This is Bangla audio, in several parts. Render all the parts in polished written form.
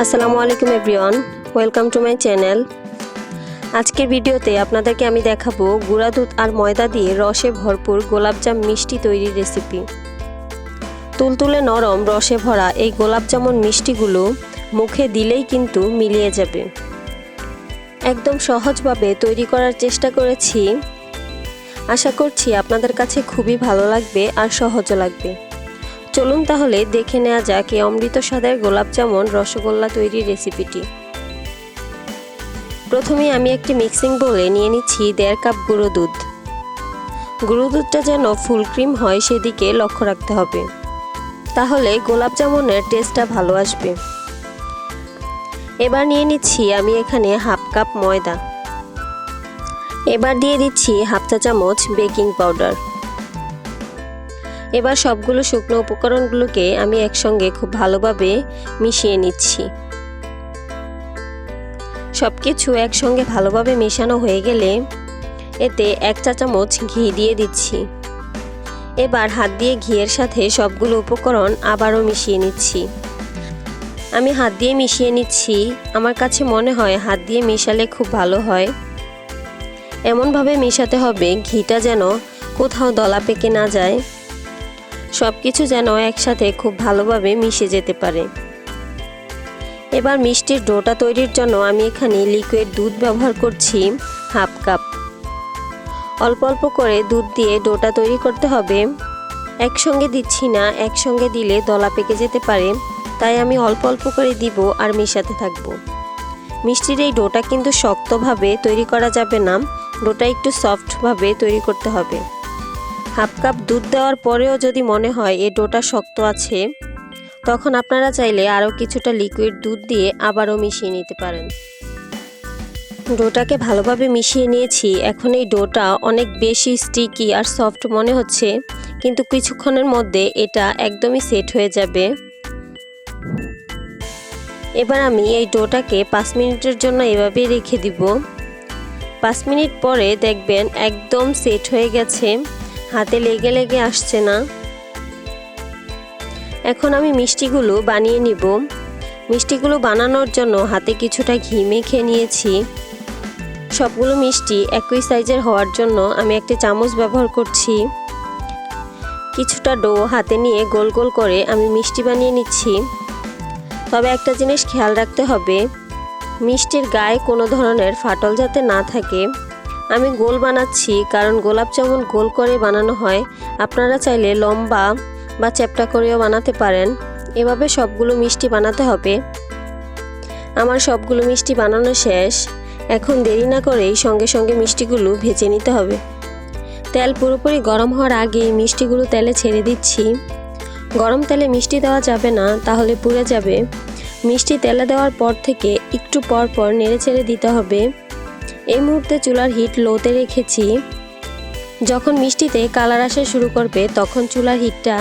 আসসালামু আলাইকুম everyone, welcome to my channel. আজকের ভিডিওতে আপনাদেরকে আমি দেখাবো গুঁড়া দুধ আর ময়দা দিয়ে রসে ভরপুর গোলাপজাম মিষ্টি তৈরির রেসিপি। তুলতুলে নরম রসে ভরা এই গোলাপজামুন মিষ্টিগুলো মুখে দিলেই কিন্তু মিলিয়ে যাবে। একদম সহজভাবে তৈরি করার চেষ্টা করেছি, আশা করছি আপনাদের কাছে খুবই ভালো লাগবে আর সহজও লাগবে। চলুন তাহলে দেখে নেওয়া যাক এই অমৃত স্বাদের গোলাপজামুন রসগোল্লা তৈরির রেসিপিটি। প্রথমে আমি একটি মিক্সিং বোলে নিয়ে নিচ্ছি 1.5 কাপ গুঁড়ো দুধ। গুঁড়ো দুধটা যেন ফুল ক্রিম হয় সেদিকে লক্ষ্য রাখতে হবে, তাহলে গোলাপজামুনের টেস্টটা ভালো আসবে। এবার নিয়ে নিচ্ছি আমি এখানে 1/2 কাপ ময়দা। এবার দিয়ে দিচ্ছি 1/2 চা চামচ বেকিং পাউডার। এবার সবগুলো শুকনো উপকরণগুলোকে আমি একসঙ্গে খুব ভালোভাবে মিশিয়ে নিচ্ছি। সবকিছু একসঙ্গে ভালোভাবে মেশানো হয়ে গেলে এতে 1 চা চামচ ঘি দিয়ে দিচ্ছি। এবার হাত দিয়ে ঘিয়ের সাথে সবগুলো উপকরণ আবারও মিশিয়ে নিচ্ছি। আমি হাত দিয়ে মিশিয়ে নিচ্ছি, আমার কাছে মনে হয় হাত দিয়ে মেশালে খুব ভালো হয়। এমনভাবে মেশাতে হবে ঘিটা যেন কোথাও দলা পেকে না যায়, সব কিছু যেন একসাথে খুব ভালোভাবে মিশে যেতে পারে। এবার মিষ্টির ডোটা তৈরির জন্য আমি এখানে লিকুইড দুধ ব্যবহার করছি 1/2 কাপ। অল্প অল্প করে দুধ দিয়ে ডোটা তৈরি করতে হবে, একসঙ্গে দিচ্ছি না, একসঙ্গে দিলে দলা পেকে যেতে পারে, তাই আমি অল্প অল্প করে দিব আর মেশাতে থাকবো। মিষ্টির এই ডোটা কিন্তু শক্তভাবে তৈরি করা যাবে না, ডোটা একটু সফটভাবে তৈরি করতে হবে। 1/2 কাপ দুধ দেওয়ার পরেও যদি মনে হয় এই ডোটা শক্ত আছে, তখন আপনারা চাইলে আরও কিছুটা লিকুইড দুধ দিয়ে আবারও মিশিয়ে নিতে পারেন। ডোটাকে ভালোভাবে মিশিয়ে নিয়েছি। এখন এই ডোটা অনেক বেশি স্টিকি আর সফট মনে হচ্ছে, কিন্তু কিছুক্ষণের মধ্যে এটা একদমই সেট হয়ে যাবে। এবার আমি এই ডোটাকে 5 মিনিটের জন্য এভাবেই রেখে দিব। 5 মিনিট পরে দেখবেন একদম সেট হয়ে গেছে, হাতে লেগে লেগে আসছে না। এখন আমি মিষ্টিগুলো বানিয়ে নিব। মিষ্টিগুলো বানানোর জন্য হাতে কিছুটা ঘি মেখে নিয়েছি। সবগুলো মিষ্টি একই সাইজের হওয়ার জন্য আমি একটা চামচ ব্যবহার করছি। কিছুটা ডো হাতে নিয়ে গোল গোল করে আমি মিষ্টি বানিয়ে নিচ্ছি। তবে একটা জিনিস খেয়াল রাখতে হবে, মিষ্টির গায়ে কোনো ধরনের ফাটল যাতে না থাকে। আমি গোল বানাচ্ছি কারণ গোলাপজামুন গোল করে বানানো হয়, আপনারা চাইলে লম্বা বা চ্যাপ্টা করেও বানাতে পারেন। এভাবে সবগুলো মিষ্টি বানাতে হবে। আমার সবগুলো মিষ্টি বানানো শেষ। এখন দেরি না করেই সঙ্গে সঙ্গে মিষ্টিগুলো ভেজে নিতে হবে। তেল পুরোপুরি গরম হওয়ার আগেই মিষ্টিগুলো তেলে ছেড়ে দিচ্ছি। গরম তেলে মিষ্টি দেওয়া যাবে না, তাহলে পুড়ে যাবে। মিষ্টি তেলে দেওয়ার পর থেকে একটু পর পর নেড়ে ছেড়ে দিতে হবে। এই মুহূর্তে চুলার হিট লোতে রেখেছি। যখন মিষ্টিতে কালার আসা শুরু করবে তখন চুলার হিটটা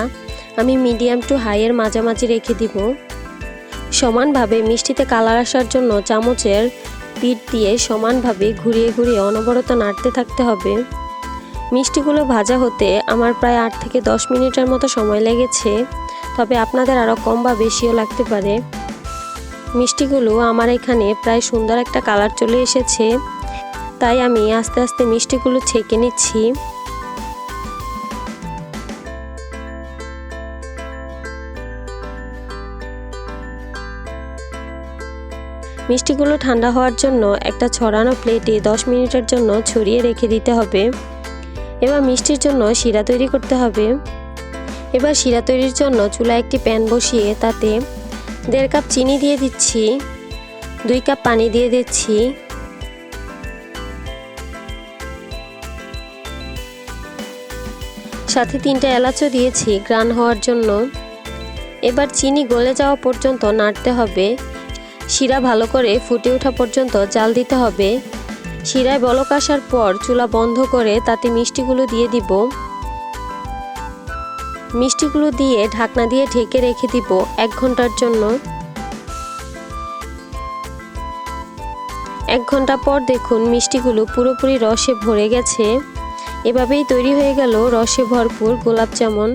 আমি মিডিয়াম টু হাইয়ের মাঝামাঝি রেখে দিব। সমানভাবে মিষ্টিতে কালার আসার জন্য চামচের পিঠ দিয়ে সমানভাবে ঘুরিয়ে ঘুরিয়ে অনবরত নাড়তে থাকতে হবে। মিষ্টিগুলো ভাজা হতে আমার প্রায় 8 থেকে 10 মিনিটের মতো সময় লেগেছে, তবে আপনাদের আরও কম বা বেশিও লাগতে পারে। মিষ্টিগুলো আমার এখানে প্রায় সুন্দর একটা কালার চলে এসেছে, তাই আমি আস্তে আস্তে মিষ্টিগুলো ছেঁকে নিচ্ছি। মিষ্টিগুলো ঠান্ডা হওয়ার জন্য একটা ছড়ানো প্লেটে 10 মিনিটের জন্য ছড়িয়ে রেখে দিতে হবে। এবার মিষ্টির জন্য শিরা তৈরি করতে হবে। এবার শিরা তৈরির জন্য চুলায় একটি প্যান বসিয়ে তাতে 1.5 কাপ চিনি দিয়ে দিচ্ছি, 2 কাপ পানি দিয়ে দিচ্ছি। সাথে 3টা এলাচও দিয়েছি গ্রান হওয়ার জন্য। এবার চিনি গলে যাওয়া পর্যন্ত নাড়তে হবে। শিরা ভালো করে ফুটে ওঠা পর্যন্ত জাল দিতে হবে। শিরায় বলক আসার পর চুলা বন্ধ করে তাতে মিষ্টিগুলো দিয়ে দিব। মিষ্টিগুলো দিয়ে ঢাকনা দিয়ে ঢেকে রেখে দিব 1 ঘন্টার জন্য। 1 ঘন্টা পর দেখুন মিষ্টিগুলো পুরোপুরি রসে ভরে গেছে। এভাবেই তৈরি হয়ে গেল রসে ভরপুর গোলাপজামুন।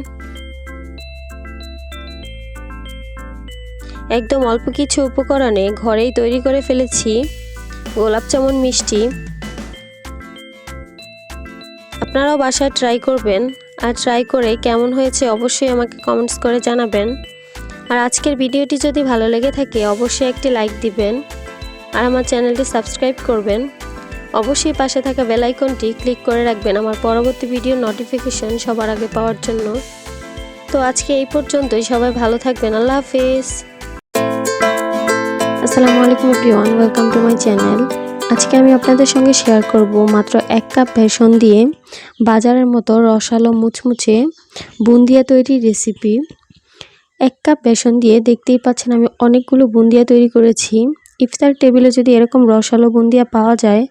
একদম অল্প কিছু উপকরণে ঘরেই তৈরি করে ফেলেছি গোলাপ জামুন মিষ্টি। আপনারাও বাসায় ট্রাই করবেন, আর ট্রাই করে কেমন হয়েছে অবশ্যই আমাকে কমেন্টস করে জানাবেন। আর আজকের ভিডিওটি যদি ভালো লেগে থাকে অবশ্যই একটি লাইক দিবেন, আর আমার চ্যানেলটি সাবস্ক্রাইব করবেন। অবশ্যই পাশে থাকা বেল আইকনটি ক্লিক করে রাখবেন আমার পরবর্তী ভিডিওর নোটিফিকেশন সবার আগে পাওয়ার জন্য। তো আজকে এই পর্যন্তই, সবাই ভালো থাকবেন। আল্লাহ হাফেজ। আসসালামু আলাইকুম everyone, welcome to my channel. আজকে আমি আপনাদের সঙ্গে শেয়ার করব মাত্র 1 কাপ বেসন দিয়ে বাজারের মতো রসালো মুচমুচে বুন্দিয়া তৈরির রেসিপি। 1 কাপ বেসন দিয়ে দেখতেই পাচ্ছেন আমি অনেকগুলো বুন্দিয়া তৈরি করেছি। ইফতার টেবিলে যদি এরকম রসালো বুন্দিয়া পাওয়া যায়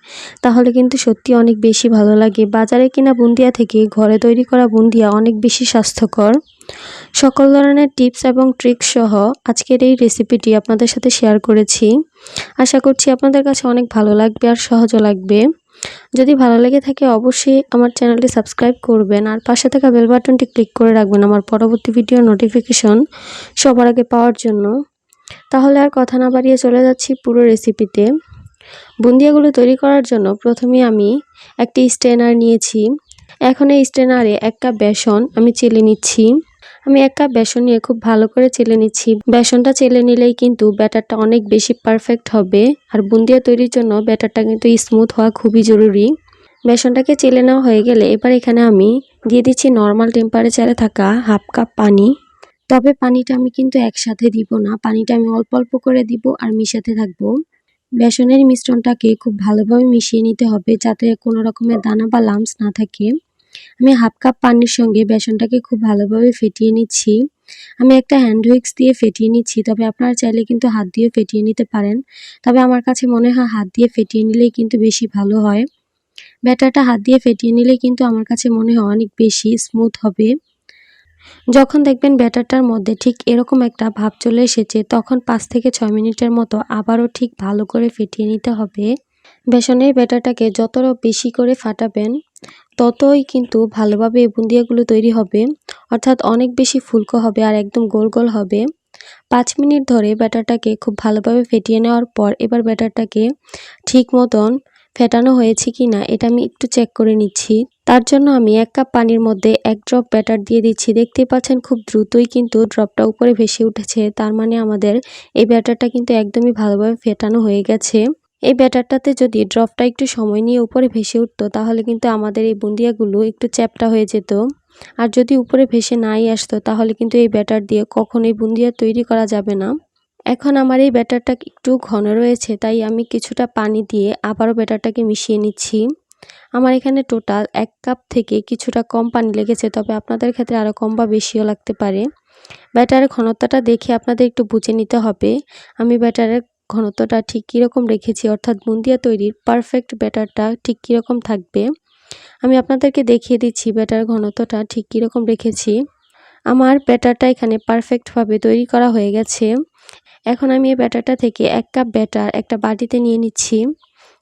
তাহলে কিন্তু সত্যি অনেক বেশি ভালো লাগে। বাজারে কিনা বুন্দিয়া থেকে ঘরে তৈরি করা বুন্দিয়া অনেক বেশি স্বাস্থ্যকর। সকল ধরনের টিপস এবং ট্রিক্স সহ আজকের এই রেসিপিটি আপনাদের সাথে শেয়ার করেছি। আশা করছি আপনাদের কাছে অনেক ভালো লাগবে আর সহজও লাগবে। যদি ভালো লেগে থাকে অবশ্যই আমার চ্যানেলটি সাবস্ক্রাইব করবেন, আর পাশে থাকা বেল বাটনটি ক্লিক করে রাখবেন আমার পরবর্তী ভিডিও নোটিফিকেশন সবার আগে পাওয়ার জন্য। তাহলে আর কথা না বাড়িয়ে চলে যাচ্ছি পুরো রেসিপিতে। বুন্দিয়াগুলো তৈরি করার জন্য প্রথমে আমি একটি স্ট্রেনার নিয়েছি। এখন এই স্ট্রেনারে 1 কাপ বেসন আমি চেলে নিচ্ছি। আমি 1 কাপ বেসন নিয়ে খুব ভালো করে চেলে নিচ্ছি। বেসনটা চেলে নিলেই কিন্তু ব্যাটারটা অনেক বেশি পারফেক্ট হবে, আর বুন্দিয়া তৈরির জন্য ব্যাটারটা কিন্তু স্মুথ হওয়া খুবই জরুরি। বেসনটাকে চেলে নেওয়া হয়ে গেলে এবার এখানে আমি দিয়ে দিচ্ছি নর্মাল টেম্পারেচারে থাকা 1/2 কাপ পানি। তবে পানিটা আমি কিন্তু একসাথে দিব না, পানিটা আমি অল্প অল্প করে দিব আর মিশাতে থাকবো। বেসনের মিশ্রণটাকে খুব ভালোভাবে মিশিয়ে নিতে হবে যাতে কোনো রকমের দানা বা লাম্পস না থাকে। আমি 1/2 কাপ পানির সঙ্গে বেসনটাকে খুব ভালোভাবে ফেটিয়ে নিচ্ছি। আমি একটা হ্যান্ড উইক্স দিয়ে ফেটিয়ে নিচ্ছি, তবে আপনারা চাইলে কিন্তু হাত দিয়ে ফেটিয়ে নিতে পারেন। তবে আমার কাছে মনে হয় হাত দিয়ে ফেটিয়ে নিলেই কিন্তু বেশি ভালো হয়। ব্যাটারটা হাত দিয়ে ফেটিয়ে নিলে কিন্তু আমার কাছে মনে হয় অনেক বেশি স্মুথ হবে। যখন দেখবেন ব্যাটারটার মধ্যে ঠিক এরকম একটা ভাব চলে এসেছে তখন 5 থেকে 6 মিনিটের মতো আবারও ঠিক ভালো করে ফেটিয়ে নিতে হবে। বেসনের ব্যাটারটাকে যত বেশি করে ফাটাবেন ততই কিন্তু ভালোভাবে বুন্দিয়াগুলো তৈরি হবে, অর্থাৎ অনেক বেশি ফুলকো হবে আর একদম গোল গোল হবে। 5 মিনিট ধরে ব্যাটারটাকে খুব ভালোভাবে ফেটিয়ে নেওয়ার পর এবার ব্যাটারটাকে ঠিক মতন ফেটানো হয়েছে কিনা এটা আমি একটু চেক করে নিচ্ছি। তার জন্য আমি 1 কাপ পানির মধ্যে 1 ড্রপ ব্যাটার দিয়ে দিচ্ছি। দেখতেই পাচ্ছেন খুব দ্রুতই কিন্তু ড্রপটা উপরে ভেসে উঠেছে, তার মানে আমাদের এই ব্যাটারটা কিন্তু একদমই ভালোভাবে ফেটানো হয়ে গেছে। এই ব্যাটারটাতে যদি ড্রপটা একটু সময় নিয়ে উপরে ভেসে উঠতো তাহলে কিন্তু আমাদের এই বুন্দিয়াগুলো একটু চ্যাপ্টা হয়ে যেত, আর যদি উপরে ভেসে নাই আসতো তাহলে কিন্তু এই ব্যাটার দিয়ে কখনোই বুন্দিয়া তৈরি করা যাবে না। এখন আমার এই ব্যাটারটা একটু ঘন রয়েছে, তাই আমি কিছুটা পানি দিয়ে আবারও ব্যাটারটাকে মিশিয়ে নিচ্ছি। আমার এখানে টোটাল 1 কাপ থেকে কিছুটা কম পানি লেগেছে, তবে আপনাদের ক্ষেত্রে আরও কম বা বেশিও লাগতে পারে। ব্যাটারের ঘনত্বটা দেখে আপনাদের একটু বুঝে নিতে হবে আমি ব্যাটারের ঘনত্বটা ঠিক কীরকম রেখেছি, অর্থাৎ বুন্দিয়া তৈরির পারফেক্ট ব্যাটারটা ঠিক কীরকম থাকবে। আমি আপনাদেরকে দেখিয়ে দিচ্ছি ব্যাটার ঘনত্বটা ঠিক কীরকম রেখেছি। আমার ব্যাটারটা এখানে পারফেক্টভাবে তৈরি করা হয়ে গেছে। এখন আমি এই ব্যাটারটা থেকে 1 কাপ ব্যাটার একটা বাটিতে নিয়ে নিচ্ছি,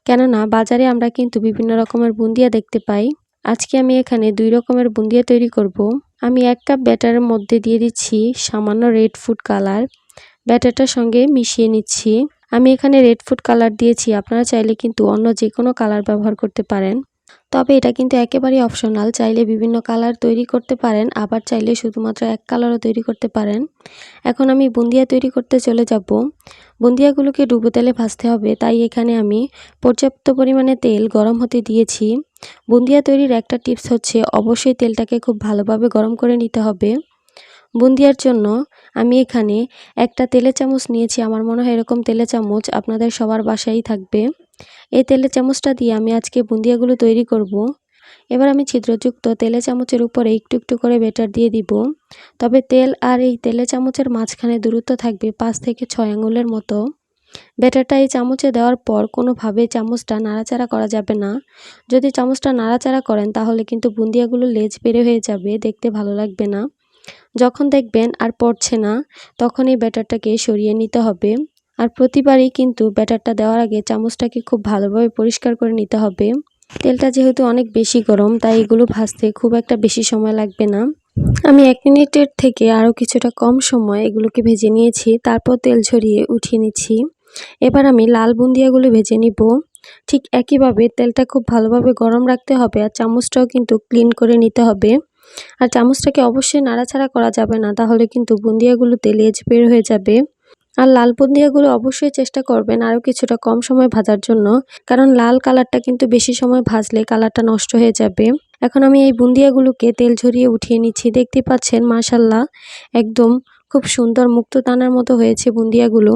কেননা বাজারে আমরা কিন্তু বিভিন্ন রকমের বুন্দিয়া দেখতে পাই। আজকে আমি এখানে 2 রকমের বুন্দিয়া তৈরি করব। আমি 1 কাপ ব্যাটারের মধ্যে দিয়ে দিচ্ছি সামান্য রেড ফুড কালার। ব্যাটারটার সঙ্গে মিশিয়ে নিচ্ছি। আমি এখানে রেড ফুড কালার দিয়েছি, আপনারা চাইলে কিন্তু অন্য যে কোনো কালার ব্যবহার করতে পারেন। তবে এটা কিন্তু একেবারেই অপশনাল, চাইলে বিভিন্ন কালার তৈরি করতে পারেন, আবার চাইলে শুধুমাত্র 1 কালারও তৈরি করতে পারেন। এখন আমি বুন্দিয়া তৈরি করতে চলে যাব। বুন্দিয়াগুলোকে ডুবো তেলে ভাজতে হবে, তাই এখানে আমি পর্যাপ্ত পরিমাণে তেল গরম হতে দিয়েছি। বুন্দিয়া তৈরির একটা টিপস হচ্ছে অবশ্যই তেলটাকে খুব ভালোভাবে গরম করে নিতে হবে। বুন্দিয়ার জন্য আমি এখানে একটা তেলের চামচ নিয়েছি, আমার মনে হয় এরকম তেলের চামচ আপনাদের সবার বাসায় থাকবে। এই তেলের চামচটা দিয়ে আমি আজকে বুন্দিয়াগুলো তৈরি করব। এবার আমি ছিদ্রযুক্ত তেলের চামচের উপরে একটু একটু করে ব্যাটার দিয়ে দিব। তবে তেল আর এই তেলের চামচের মাঝখানে দূরত্ব থাকবে 5 থেকে 6 আঙ্গুলের মতো। ব্যাটারটা এই চামচে দেওয়ার পর কোনোভাবে চামচটা নাড়াচাড়া করা যাবে না। যদি চামচটা নাড়াচাড়া করেন তাহলে কিন্তু বুন্দিয়াগুলো লেজ বের হয়ে যাবে, দেখতে ভালো লাগবে না। যখন দেখবেন আর পড়ছে না তখন এই ব্যাটারটাকে সরিয়ে নিতে হবে। আর প্রতিবারই কিন্তু ব্যাটারটা দেওয়ার আগে চামচটাকে খুব ভালোভাবে পরিষ্কার করে নিতে হবে। তেলটা যেহেতু অনেক বেশি গরম তাই এগুলো ভাজতে খুব একটা বেশি সময় লাগবে না। আমি 1 মিনিটের থেকে আরও কিছুটা কম সময় এগুলোকে ভেজে নিয়েছি, তারপর তেল ঝরিয়ে উঠিয়ে নিচ্ছি। এবার আমি লাল বুন্দিয়াগুলো ভেজে নিব। ঠিক একইভাবে তেলটা খুব ভালোভাবে গরম রাখতে হবে, আর চামচটাও কিন্তু ক্লিন করে নিতে হবে। আর চামচটাকে অবশ্যই নাড়াচাড়া করা যাবে না, তাহলে কিন্তু বুন্দিয়াগুলোতে লেজ বের হয়ে যাবে। আর লাল বুন্দিয়াগুলো অবশ্যই চেষ্টা করবেন আরও কিছুটা কম সময় ভাজার জন্য, কারণ লাল কালারটা কিন্তু বেশি সময় ভাজলে কালারটা নষ্ট হয়ে যাবে। এখন আমি এই বুন্দিয়াগুলোকে তেল ঝরিয়ে উঠিয়ে নিচ্ছি। দেখতে পাচ্ছেন মাশাআল্লাহ একদম খুব সুন্দর মুক্তদানার মতো হয়েছে বুন্দিয়াগুলো।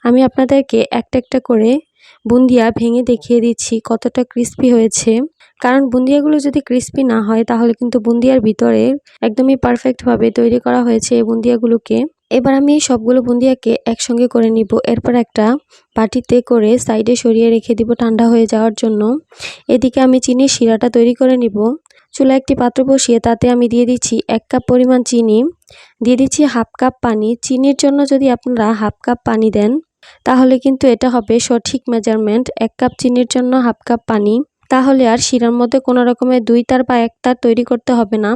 আমি আপনাদেরকে একটা একটা করে বুন্দিয়া ভেঙে দেখিয়ে দিচ্ছি কতটা ক্রিস্পি হয়েছে। কারণ বুন্দিয়াগুলো যদি ক্রিস্পি না হয় তাহলে কিন্তু বুন্দিয়ার ভিতরে একদমই পারফেক্টভাবে তৈরি করা হয়েছে এই বুন্দিয়াগুলোকে। এবার আমি সবগুলো বুন্দিয়াকে একসঙ্গে করে নিব। এরপর একটা বাটিতে করে সাইডে সরিয়ে রেখে দিব ঠান্ডা হয়ে যাওয়ার জন্য। এদিকে আমি চিনির শিরাটা তৈরি করে নিব। চুলায় একটি পাত্র বসিয়ে তাতে আমি দিয়ে দিচ্ছি 1 কাপ পরিমাণ চিনি, দিয়ে দিচ্ছি 1/2 কাপ পানি। চিনির জন্য যদি আপনারা 1/2 কাপ পানি দেন তাহলে কিন্তু এটা হবে সঠিক মেজারমেন্ট। 1 কাপ চিনির জন্য 1/2 কাপ পানি। তাহলে আর শিরার মধ্যে কোনো রকমের 2 তার বা 1 তার তৈরি করতে হবে না।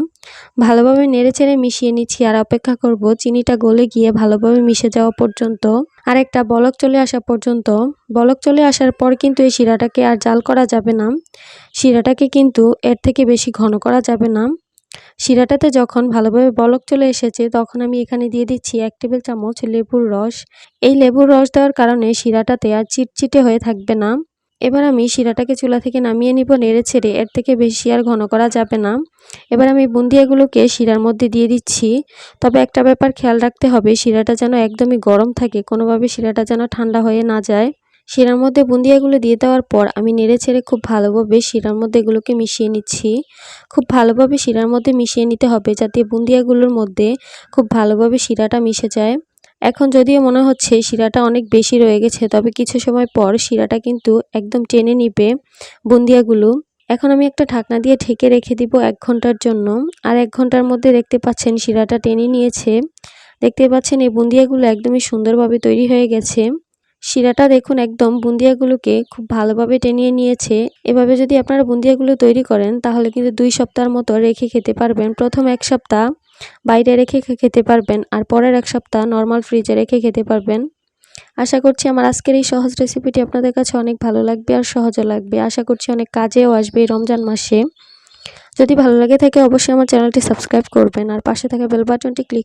ভালোভাবে নেড়েচেড়ে মিশিয়ে নিচ্ছি আর অপেক্ষা করব চিনিটা গলে গিয়ে ভালোভাবে মিশে যাওয়া পর্যন্ত, আর একটা বলক চলে আসা পর্যন্ত। বলক চলে আসার পর কিন্তু এই শিরাটাকে আর জাল করা যাবে না। শিরাটাকে কিন্তু এর থেকে বেশি ঘন করা যাবে না। শিরাটাতে যখন ভালোভাবে বলক চলে এসেছে তখন আমি এখানে দিয়ে দিচ্ছি 1 টেবিল চামচ লেবুর রস। এই লেবুর রস দেওয়ার কারণে শিরাটাতে আর চিটচিটে হয়ে থাকবে না। এবার আমি শিরাটাকে চুলা থেকে নামিয়ে নিব নেড়েচেড়ে, এর থেকে বেশি আর ঘন করা যাবে না। এবার আমি বুন্দিয়াগুলোকে শিরার মধ্যে দিয়ে দিচ্ছি। তবে একটা ব্যাপার খেয়াল রাখতে হবে, শিরাটা যেন একদমই গরম থাকে, কোনোভাবে শিরাটা যেন ঠান্ডা হয়ে না যায়। শিরার মধ্যে বুন্দিয়াগুলো দিয়ে দেওয়ার পর আমি নেড়েচেড়ে খুব ভালোভাবে শিরার মধ্যে এগুলোকে মিশিয়ে নিচ্ছি। খুব ভালোভাবে শিরার মধ্যে মিশিয়ে নিতে হবে যাতে বুন্দিয়াগুলোর মধ্যে খুব ভালোভাবে শিরাটা মিশে যায়। এখন যদিও মনে হচ্ছে শিরাটা অনেক বেশি রয়ে গেছে, তবে কিছু সময় পর শিরাটা কিন্তু একদম টেনে নিবে বুন্দিয়াগুলো। এখন আমি একটা ঢাকনা দিয়ে ঢেকে রেখে দিব 1 ঘন্টার জন্য। আর 1 ঘন্টার মধ্যে দেখতে পাচ্ছেন শিরাটা টেনে নিয়েছে। দেখতে পাচ্ছেন এই বুন্দিয়াগুলো একদমই সুন্দরভাবে তৈরি হয়ে গেছে। শিরাটা দেখুন একদম বুন্দিয়াগুলোকে খুব ভালোভাবে টেনিয়ে নিয়েছে। এভাবে যদি আপনারা বুন্দিয়াগুলো তৈরি করেন তাহলে কিন্তু 2 সপ্তাহের মতো রেখে খেতে পারবেন। প্রথম 1 সপ্তাহ বাইরে রেখে খেতে পারবেন, আর পরের 1 সপ্তাহ নরমাল ফ্রিজে রেখে খেতে পারবেন। আশা করছি আমার আজকের এই সহজ রেসিপিটি আপনাদের কাছে অনেক ভালো লাগবে আর সহজও লাগবে। আশা করছি অনেক কাজেও আসবে এই রমজান মাসে। যদি ভালো লাগে থাকে অবশ্যই আমার চ্যানেলটি সাবস্ক্রাইব করবেন আর পাশে থাকা বেল বাটনটি ক্লিক